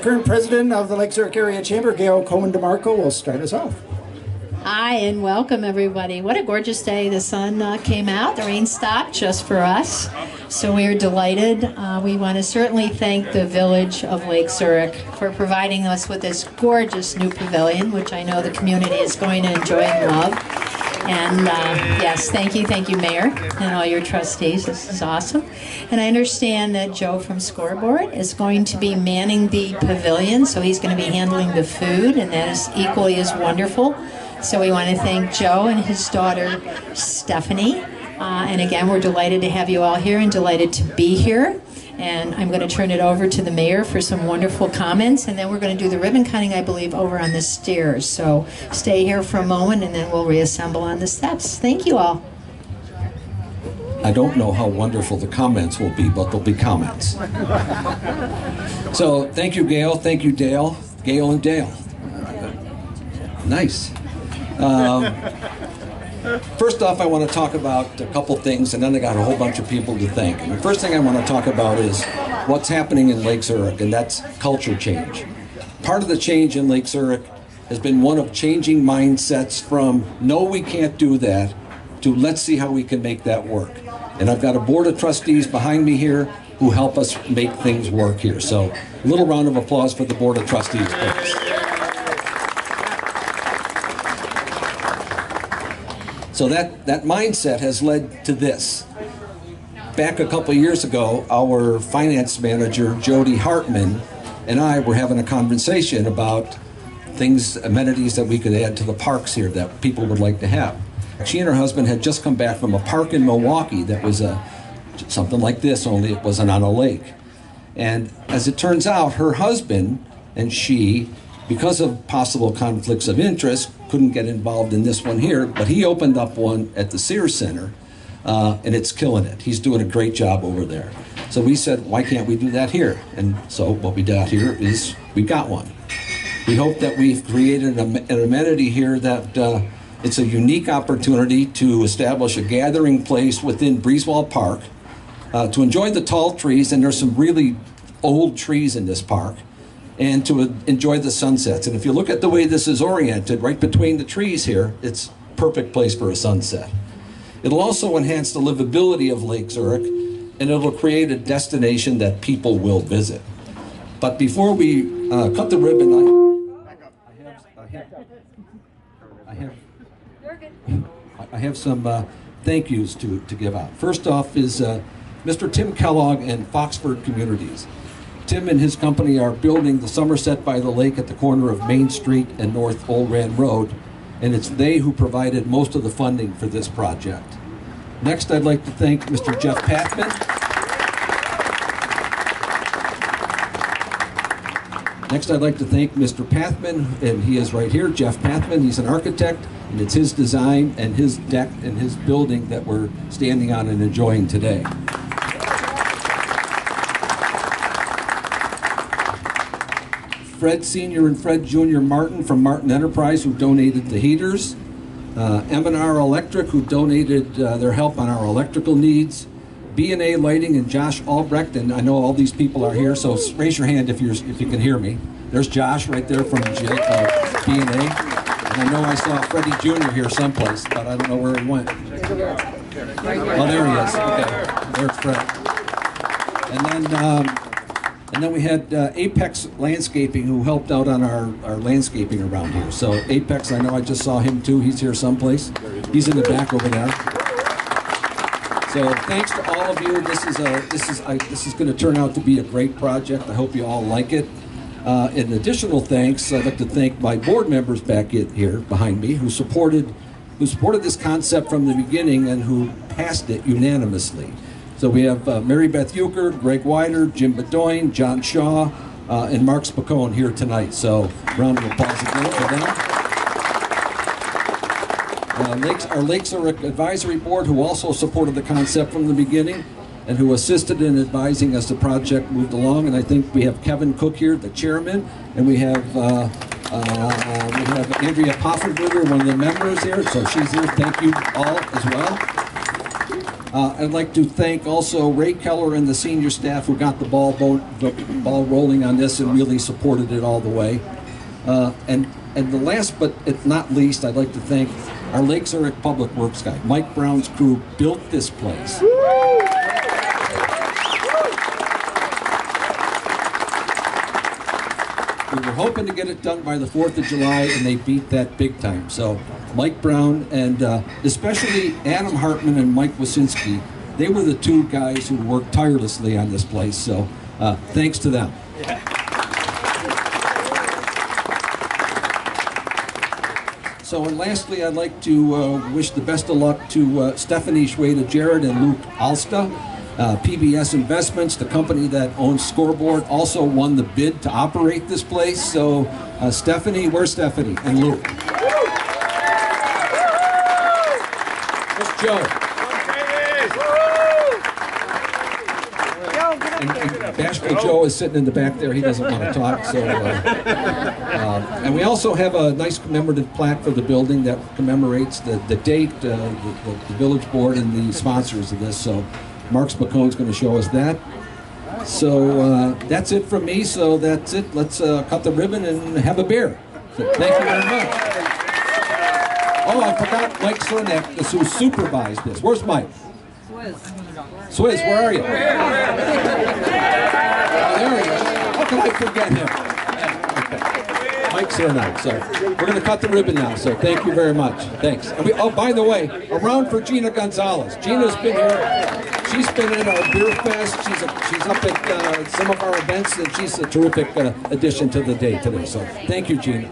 Current president of the Lake Zurich Area Chamber, Gail Cohen DeMarco, will start us off. Hi, and welcome everybody. What a gorgeous day. The sun came out, the rain stopped just for us. So we are delighted. We want to certainly thank the village of Lake Zurich for providing us with this gorgeous new pavilion, which I know the community is going to enjoy and love. And yes, thank you, Mayor, and all your trustees. This is awesome. And I understand that Joe from Scoreboard is going to be manning the pavilion, so he's going to be handling the food, and that is equally as wonderful. So we want to thank Joe and his daughter, Stephanie. And again, we're delighted to have you all here and delighted to be here. And I'm going to turn it over to the mayor for some wonderful comments, and then we're going to do the ribbon cutting, I believe, over on the stairs. So stay here for a moment, and then we'll reassemble on the steps. Thank you all. I don't know how wonderful the comments will be, but there'll be comments. So thank you, Gail. Thank you, Dale. Gail and Dale. Nice. First off, I want to talk about a couple things, and then I got a whole bunch of people to thank. And the first thing I want to talk about is what's happening in Lake Zurich, and that's culture change. Part of the change in Lake Zurich has been one of changing mindsets from, no, we can't do that, to let's see how we can make that work. And I've got a board of trustees behind me here who help us make things work here. So a little round of applause for the board of trustees, please. So that mindset has led to this. Back a couple of years ago, our finance manager, Jody Hartman, and I were having a conversation about things, amenities that we could add to the parks here that people would like to have. She and her husband had just come back from a park in Milwaukee that was something like this, only it wasn't on a lake. And as it turns out, her husband and she, because of possible conflicts of interest, couldn't get involved in this one here, but he opened up one at the Sears Center, and it's killing it. He's doing a great job over there. So we said, why can't we do that here? And so what we got here is we got one. We hope that we've created an amenity here that it's a unique opportunity to establish a gathering place within Breezewald Park, to enjoy the tall trees, and there's some really old trees in this park, and to enjoy the sunsets. And if you look at the way this is oriented, right between the trees here, it's a perfect place for a sunset. It'll also enhance the livability of Lake Zurich, and it'll create a destination that people will visit. But before we cut the ribbon, I have some thank yous to give out. First off is Mr. Tim Kellogg and Foxford Communities. Tim and his company are building the Somerset by the Lake at the corner of Main Street and North Old Rand Road, and it's they who provided most of the funding for this project. Next, I'd like to thank Mr. Jeff Patman. Next, I'd like to thank Mr. Pathman, and he is right here, Jeff Pathman. He's an architect, and it's his design and his deck and his building that we're standing on and enjoying today. Fred Sr. and Fred Jr. Martin from Martin Enterprise, who donated the heaters. M&R Electric, who donated their help on our electrical needs. B&A Lighting and Josh Albrecht, and I know all these people are here, so raise your hand if you can hear me. There's Josh right there from B&A. And I know I saw Freddie Jr. here someplace, but I don't know where he went. Oh, there he is. Okay, there's Fred. And then we had Apex Landscaping, who helped out on our landscaping around here. So Apex, I know I just saw him too. He's here someplace. He's in the back over there. So thanks to all of you. This is going to turn out to be a great project. I hope you all like it. In additional thanks, I'd like to thank my board members back here behind me who supported this concept from the beginning and who passed it unanimously. So we have Mary Beth Euchre, Greg Weider, Jim Bedoin, John Shaw, and Mark Spicone here tonight. So round of applause again for them. Our Lake Zurich Advisory Board, who also supported the concept from the beginning and who assisted in advising as the project moved along. And I think we have Kevin Cook here, the chairman, and we have Andrea Poffenberger, one of the members here. So she's here. Thank you all as well. I'd like to thank also Ray Keller and the senior staff who got the ball rolling on this and really supported it all the way. And the last but not least, I'd like to thank our Lake Zurich Public Works guy. Mike Brown's crew built this place. We were hoping to get it done by the 4th of July, and they beat that big time. So Mike Brown and especially Adam Hartman and Mike Wasinski, they were the two guys who worked tirelessly on this place. So thanks to them. So, and lastly, I'd like to wish the best of luck to Stephanie Schweda-Jarrett and Luke Alsta. PBS Investments, the company that owns Scoreboard, also won the bid to operate this place. So, Stephanie, where's Stephanie? And Luke. Where's Joe? And Bashful Joe is sitting in the back there. He doesn't want to talk. So, and we also have a nice commemorative plaque for the building that commemorates the date, the village board, and the sponsors of this. So, Mark Spacone's going to show us that. So that's it from me. So that's it. Let's cut the ribbon and have a beer. So thank you very much. Oh, I forgot Mike Cernak, who supervised this. Where's Mike? Swizz, where are you? Oh, there he is. How can I forget him? Okay. Mike Cernak. So we're going to cut the ribbon now. So thank you very much. Thanks. And oh, by the way, a round for Gina Gonzalez. Gina's been here. She's been at our beer fest. She's up at some of our events, and she's a terrific addition to the day today. So thank you, Gina.